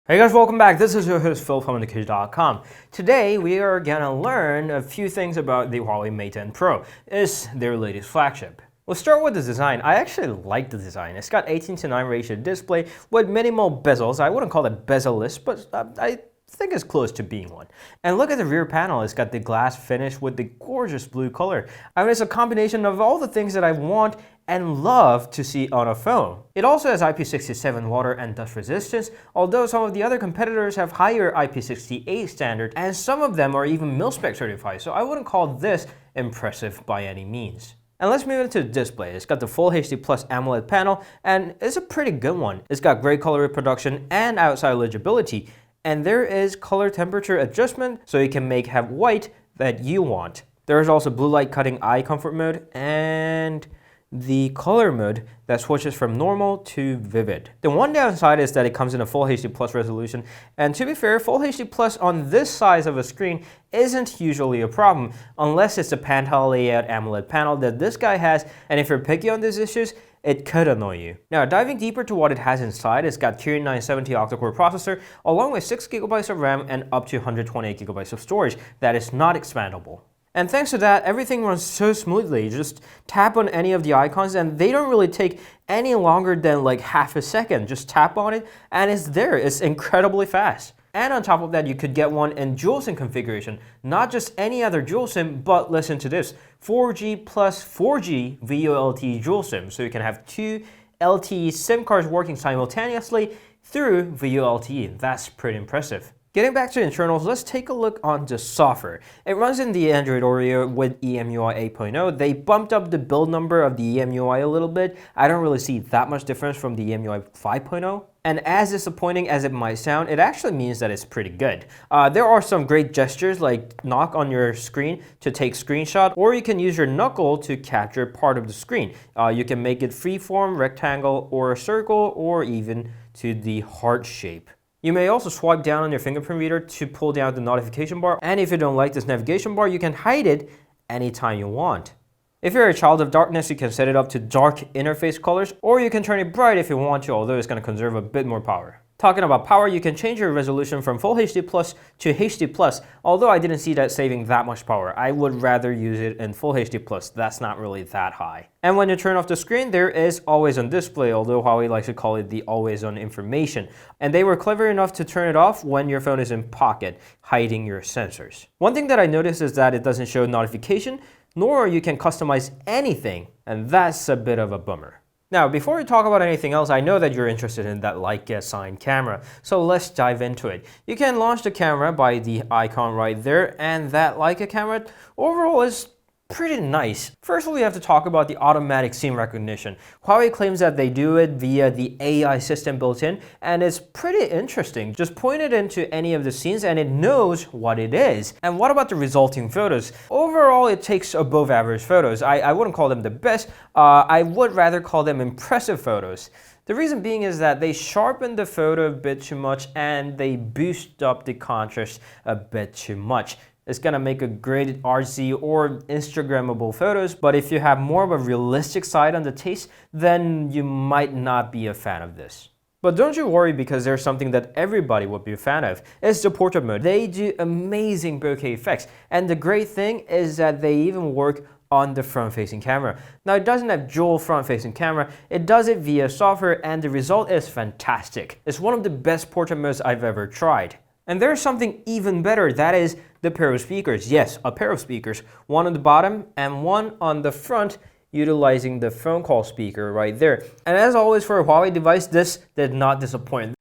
Hey guys, welcome back. This is your host Phil from underKG.com. Today we are gonna learn a few things about the Huawei Mate 10 Pro. It's their latest flagship. We'll start with the design. I actually like the design. It's got 18:9 ratio display with minimal bezels. I wouldn't call it bezel-less, but I think it's close to being one. And look at the rear panel. It's got the glass finish with the gorgeous blue color. I mean, it's a combination of all the things that I want and love to see on a phone. It also has IP67 water and dust resistance, although some of the other competitors have higher IP68 standard, and some of them are even mil-spec certified, so I wouldn't call this impressive by any means. And let's move into the display. It's got the Full HD Plus AMOLED panel, and it's a pretty good one. It's got great color reproduction and outside legibility, and there is color temperature adjustment, so you can have white that you want. There is also blue light cutting eye comfort mode, and the color mode that switches from normal to vivid. The one downside is that it comes in a Full HD Plus resolution, and to be fair, Full HD Plus on this size of a screen isn't usually a problem, unless it's a pan-tile layout AMOLED panel that this guy has, and if you're picky on these issues, it could annoy you. Now, diving deeper to what it has inside, it's got Kirin 970 octa-core processor, along with 6GB of RAM and up to 128GB of storage that is not expandable. And thanks to that, everything runs so smoothly. You just tap on any of the icons and they don't really take any longer than like half a second. Just tap on it and it's there. It's incredibly fast. And on top of that, you could get one in dual SIM configuration, not just any other dual SIM, but listen to this, 4G plus 4G VoLTE dual SIM. So you can have two LTE SIM cards working simultaneously through VoLTE. That's pretty impressive. Getting back to internals, let's take a look on the software. It runs in the Android Oreo with EMUI 8.0. They bumped up the build number of the EMUI a little bit. I don't really see that much difference from the EMUI 5.0. And as disappointing as it might sound, it actually means that it's pretty good. There are some great gestures like knock on your screen to take screenshot, or you can use your knuckle to capture part of the screen. You can make it freeform, rectangle, or a circle, or even to the heart shape. You may also swipe down on your fingerprint reader to pull down the notification bar, and if you don't like this navigation bar, you can hide it anytime you want. If you're a child of darkness, you can set it up to dark interface colors, or you can turn it bright if you want to, although it's going to conserve a bit more power. Talking about power, you can change your resolution from Full HD Plus to HD Plus, although I didn't see that saving that much power. I would rather use it in Full HD Plus, that's not really that high. And when you turn off the screen, there is always on display, although Huawei likes to call it the always on information. And they were clever enough to turn it off when your phone is in pocket, hiding your sensors. One thing that I noticed is that it doesn't show notification, nor you can customize anything, and that's a bit of a bummer. Now, before we talk about anything else, I know that you're interested in that Leica sign camera, so let's dive into it. You can launch the camera by the icon right there, and that Leica camera overall is pretty nice. First, we have to talk about the automatic scene recognition. Huawei claims that they do it via the AI system built in, and it's pretty interesting. Just point it into any of the scenes and it knows what it is. And what about the resulting photos? Overall, it takes above average photos. I wouldn't call them the best. I would rather call them impressive photos. The reason being is that they sharpen the photo a bit too much and they boost up the contrast a bit too much. It's gonna make a great artsy or Instagrammable photos, but if you have more of a realistic side on the taste, then you might not be a fan of this. But don't you worry, because there's something that everybody would be a fan of. It's the portrait mode. They do amazing bokeh effects, and the great thing is that they even work on the front-facing camera. Now, it doesn't have dual front-facing camera, it does it via software, and the result is fantastic. It's one of the best portrait modes I've ever tried. And there's something even better, that is the pair of speakers. Yes, a pair of speakers, one on the bottom and one on the front, utilizing the phone call speaker right there. And as always for a Huawei device, this did not disappoint.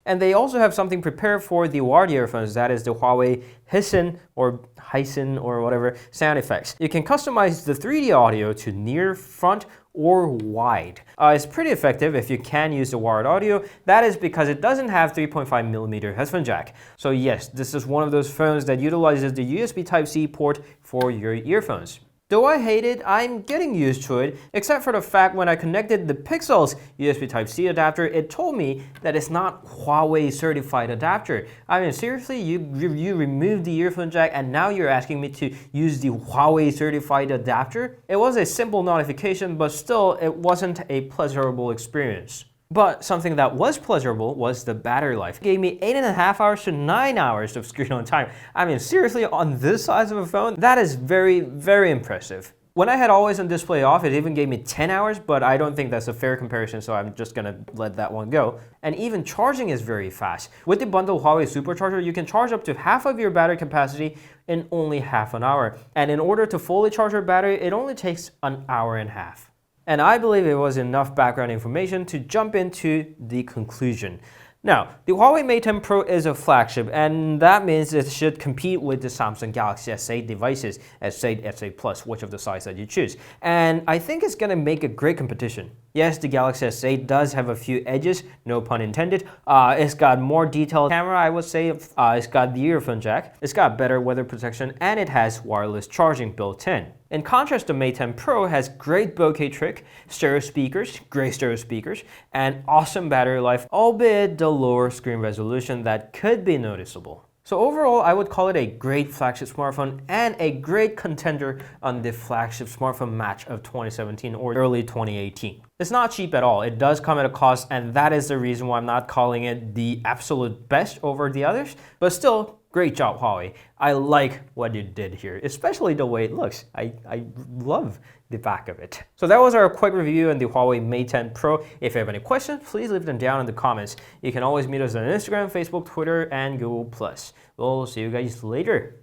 And they also have something prepared for the wired earphones, that is the Huawei Hissen or whatever sound effects. You can customize the 3D audio to near, front, or wide. It's pretty effective if you can use the wired audio. That is because it doesn't have 3.5mm headphone jack. So yes, this is one of those phones that utilizes the USB Type-C port for your earphones. Though I hate it, I'm getting used to it, except for the fact when I connected the Pixel's USB Type-C adapter, it told me that it's not Huawei certified adapter. I mean, seriously, you removed the earphone jack and now you're asking me to use the Huawei certified adapter? It was a simple notification, but still, it wasn't a pleasurable experience. But something that was pleasurable was the battery life. It gave me 8.5 hours to 9 hours of screen on time. I mean, seriously, on this size of a phone, that is very, very impressive. When I had always on display off, it even gave me 10 hours, but I don't think that's a fair comparison, so I'm just gonna let that one go. And even charging is very fast. With the bundled Huawei supercharger, you can charge up to half of your battery capacity in only half an hour. And in order to fully charge your battery, it only takes an hour and a half. And I believe it was enough background information to jump into the conclusion. Now, the Huawei Mate 10 Pro is a flagship, and that means it should compete with the Samsung Galaxy S8 devices, S8, S8 Plus, which of the size that you choose. And I think it's gonna make a great competition. Yes, the Galaxy S8 does have a few edges, no pun intended. It's got more detailed camera, I would say. It's got the earphone jack, it's got better weather protection, and it has wireless charging built in. In contrast, the Mate 10 Pro has great bokeh trick, stereo speakers, great stereo speakers, and awesome battery life, albeit the lower screen resolution that could be noticeable. So overall, I would call it a great flagship smartphone and a great contender on the flagship smartphone match of 2017 or early 2018. It's not cheap at all. It does come at a cost, and that is the reason why I'm not calling it the absolute best over the others, but still, great job, Huawei. I like what you did here, especially the way it looks. I love the back of it. So that was our quick review on the Huawei Mate 10 Pro. If you have any questions, please leave them down in the comments. You can always meet us on Instagram, Facebook, Twitter, and Google+. We'll see you guys later.